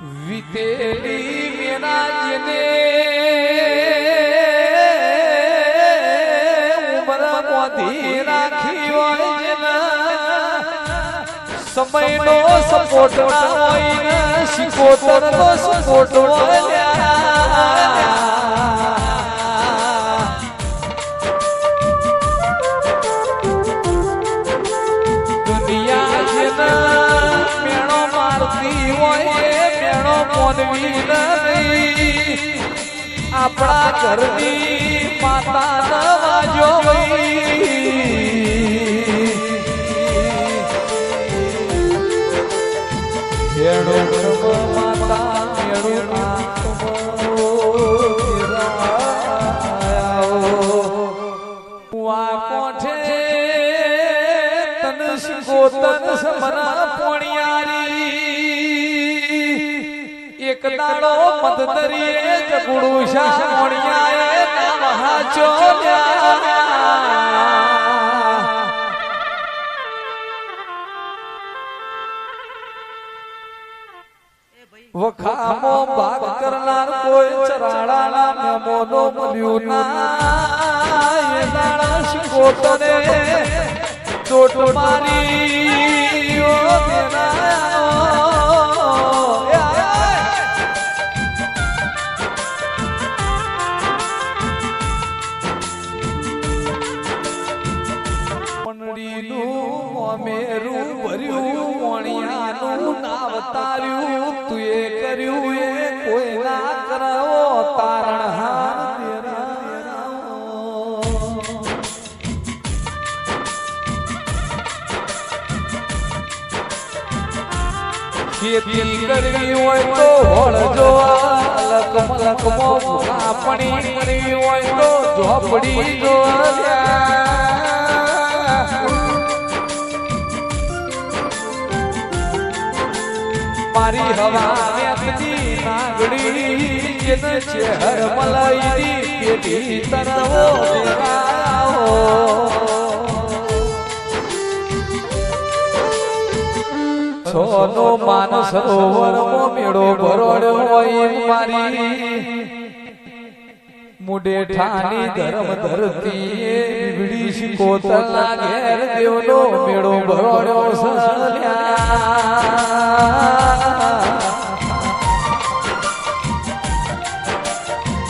વીતેલી મેનાજને ઉમર મોધી રાખી હોય સમયનો સપોર્ટ ના હોય ને શિકોતરનો સપોર્ટ હોય દુનિયા જેના મેણો મારતી હોય મેણો મોનવી નહીં આપણા ઘરની માતા ન વાજો માતા કોઠે તન શિકોતન સમરા પોણિયારી એક દાડો મદદરીએ જગુડું શા પોણિયાએ નાવા ચોલ્યા વખામો ભાગ કરનાર કોઈ ચરાડાના મેમોનો મળ્યું ના એ દાડા શિકોતને ચોટ મારી ઓ મંડળીનું મેરું ભર્યું વણિયાનું નાવ તાર્યું તુએ કર્યું એ કોઈ ના કરાવો તારણ હાર ખેતી કરવી હોય તો હોળ જોવા લક મલક આપણી કરવી હોય તો ઝોપડી જોવા મારી હવા વેતની નાગડી જેને ચહેર મલાઈ પેટી તરવો દેરાવો સોનો માન સરોવર મો મેળો ભરોડ્યો હોય મારી મુડેઠાની ધર્મ ધરતી બીબડી શિકોતરના ઘેર દેવનો મેળો ભરોડ્યો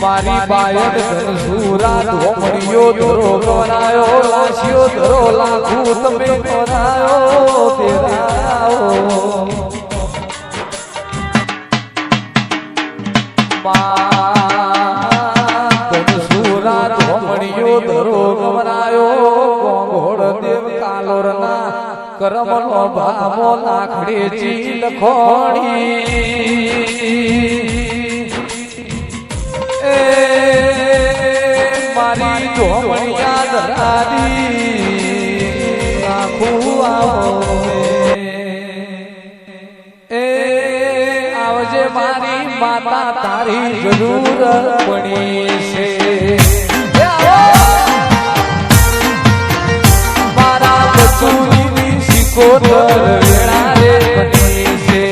મારી બાયડ ધનસુરા ધોમણીયો ધરો બનાયો લાશિયો ધરો લાખુ તમે બનાયો તેરાઓ ધનસુરા ધોમણીયો ધરો બનાયો ગોળ દેવ કાલોરના કરમનો ભામો લાખડે ચીલ ખોણી મારી ધોમણિયા ધરાદી આખું આવો એ આવજે મારી માતા તારી જરૂર પડી છે મારા બચુની શિકોતર વેળા રે પડી છે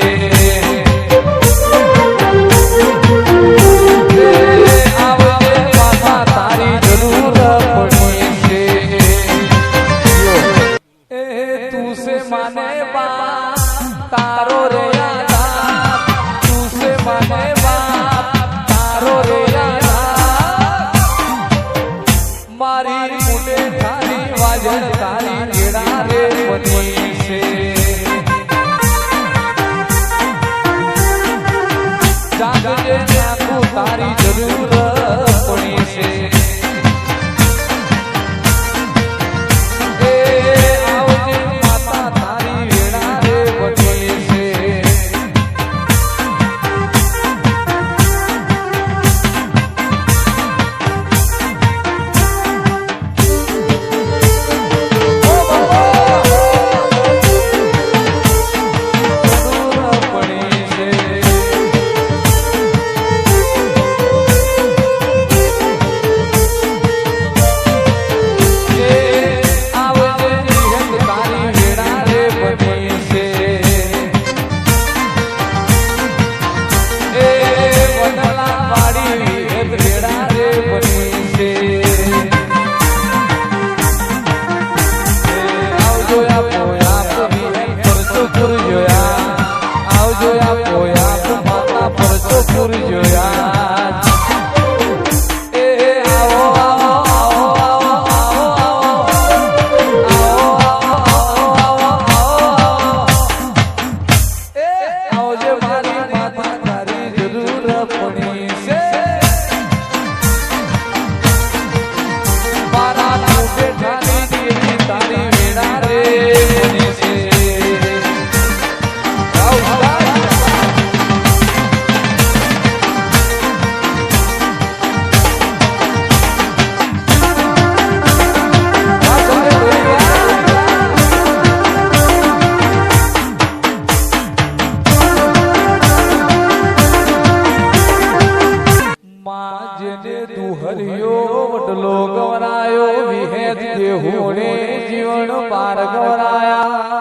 તારો રે તું સે માને બાપ તારો રે મારી મુને થારી વાજણ તારી કેડા રે બની છે જાગજે આખું તારી જરૂર પડી છે દેહુને જીવન પાર ગવરાયા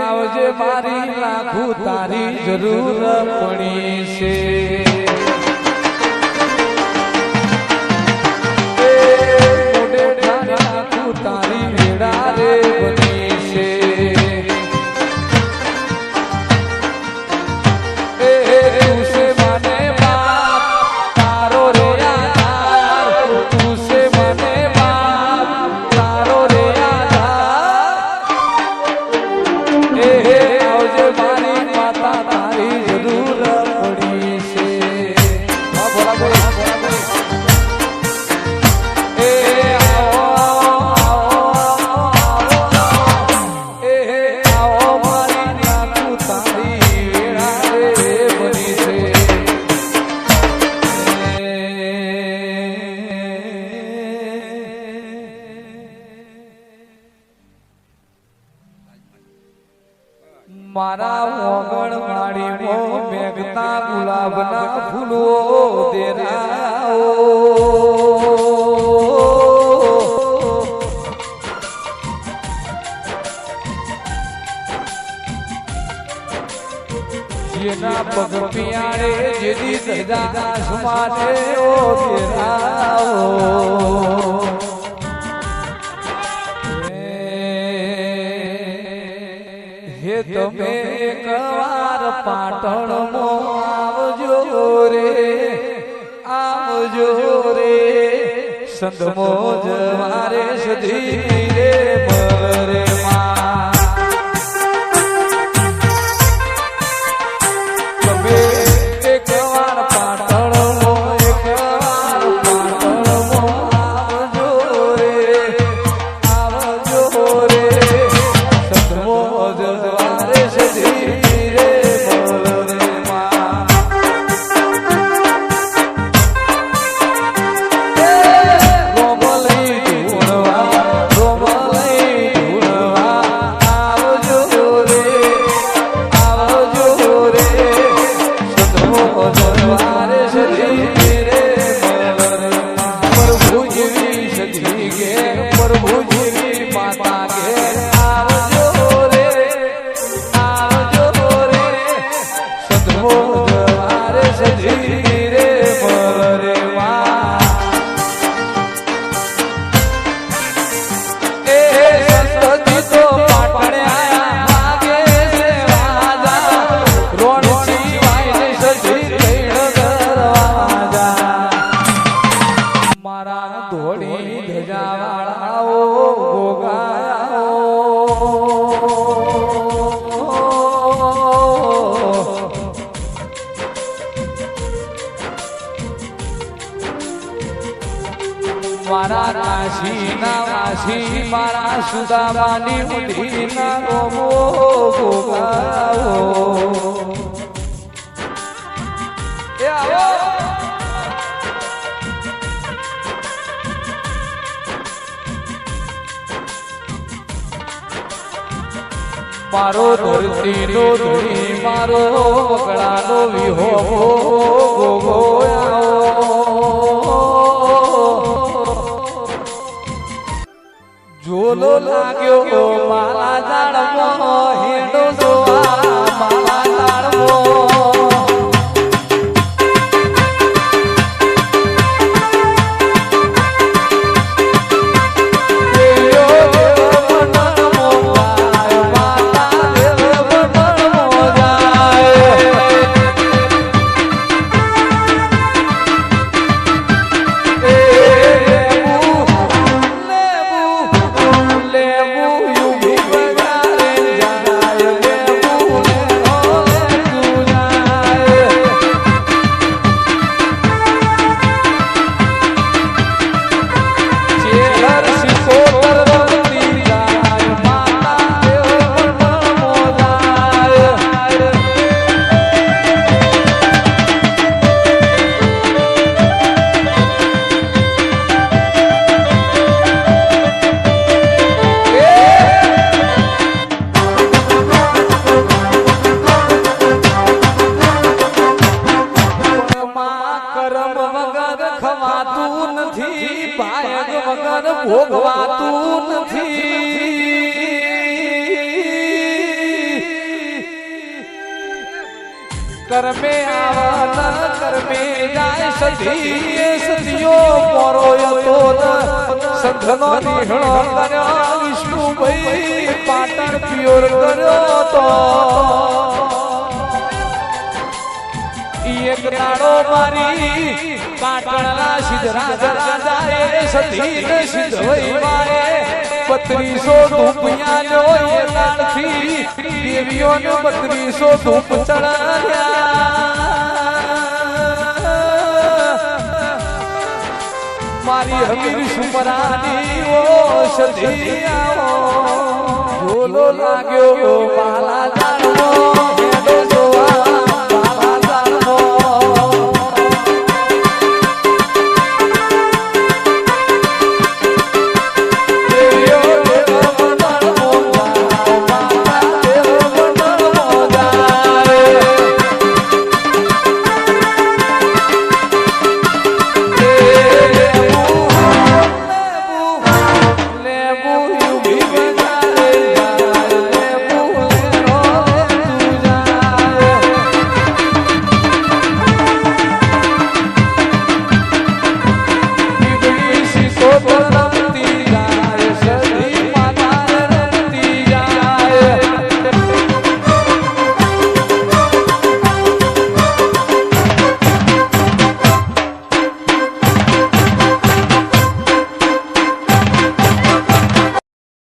આવજે મારી લાખું તારી જરૂર પડી છે તારી વેડા રે બની છે તું છે મને બાપ તારો રે આધાર તું છે મને બાપ તારો રે આધાર આવજે મારી માતા તારી જરૂર પડી છે બોલા બોલા બોલા બોલા મારા ઓગણ માળીમાં મેઘતા ગુલાબના ફૂલો દેરાઓ જેના પગ પિયાળે જેદી સજાના સુમાને ઓ દેરાઓ તમે એકવાર પાટણમાં આવજો રે સંતમો જવારે સધી રે મરે માં તમે એકવાર પાટણમાં આવજો રે સંતમો જવારે મારા કાશીના વાસી મારા સુદામાની મુઠીના રોમો ગોગાઓ એ આવો મારો ધરતીનો ધણી મારો વગડાનો વિહો ગોગોયાઓ જોલો લાગ્યો માલા જાડમાં હેડો જોવા માલા જાડમાં માં કરમ વગર ખવાતું નથી, ભાયગ વગર ભોગવાતું નથી. કર્મે આવન કર્મે જાય સધી સતીઓ પોરોય તો સંઘનો નિહણો કર્યો વિષ્ણુભાઈ પાટણ પિયોર કર્યો તો એક દાડો મારી પાટણના સિદ્ધરાજ રાજાએ સતીને સિદ્ધવઈ માએ 3200 ધૂપિયા નો એ લાલથી દેવીઓને 3200 ધૂપ ચડાવ્યા. મારી હમીર સુપરાની ઓ સતી આવો ઝોલો લાગ્યો માલા જાણવો